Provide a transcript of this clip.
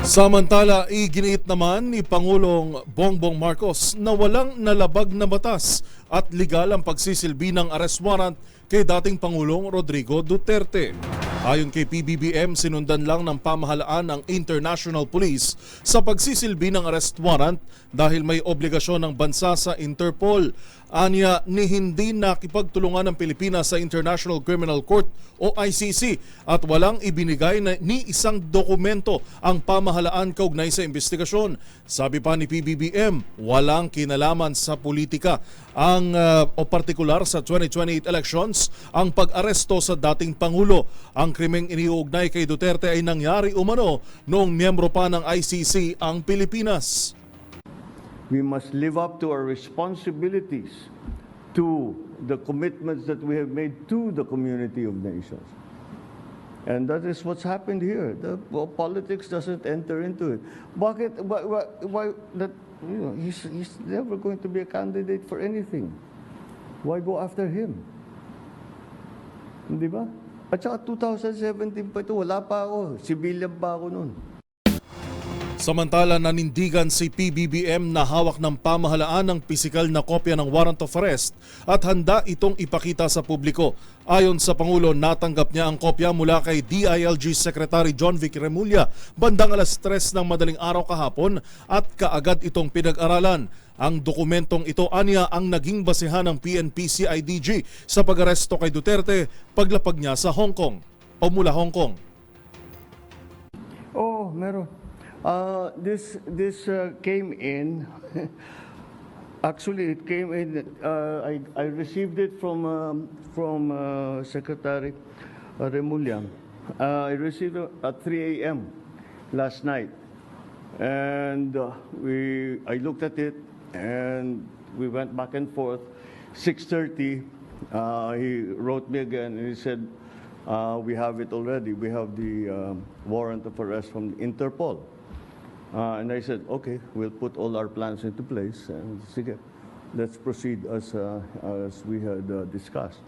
Samantala, iginiit naman ni Pangulong Bongbong Marcos na walang nalabag na batas at legal ang pagsisilbi ng arrest warrant kay dating Pangulong Rodrigo Duterte. Ayon kay PBBM, sinundan lang ng pamahalaan ang International Police sa pagsisilbi ng arrest warrant dahil may obligasyon ng bansa sa Interpol. Anya ni hindi nakipagtulungan ng Pilipinas sa International Criminal Court o ICC at walang ibinigay ni isang dokumento ang pamahalaan kaugnay sa investigasyon. Sabi pa ni PBBM, walang kinalaman sa politika o partikular sa 2028 elections ang pag-aresto sa dating Pangulo. Ang krimeng iniuugnay kay Duterte ay nangyari umano noong miyembro pa ng ICC ang Pilipinas. We must live up to our responsibilities, to the commitments that we have made to the community of nations. And that is what's happened here. Politics doesn't enter into it. Bakit? Why that? He's never going to be a candidate for anything. Why go after him? Di ba? At saka 2017 pa ito, wala pa ako. Civilian pa ako noon. Samantala, nanindigan si PBBM na hawak ng pamahalaan ng pisikal na kopya ng warrant of arrest at handa itong ipakita sa publiko. Ayon sa Pangulo, natanggap niya ang kopya mula kay DILG Secretary John Vic Remulla bandang alas 3 ng madaling araw kahapon at kaagad itong pinag-aralan. Ang dokumentong ito anya ang naging basehan ng PNP-CIDG sa pag-aresto kay Duterte paglapag niya sa Hong Kong o mula Hong Kong. Oh, meron. This came in. Actually, it came in. I received it from Secretary Remulla. I received it at 3 a.m. last night, and I looked at it, and we went back and forth. 6:30, he wrote me again, and he said, "We have it already. We have the warrant of arrest from Interpol." And I said, okay, we'll put all our plans into place and sige, let's proceed as we had discussed.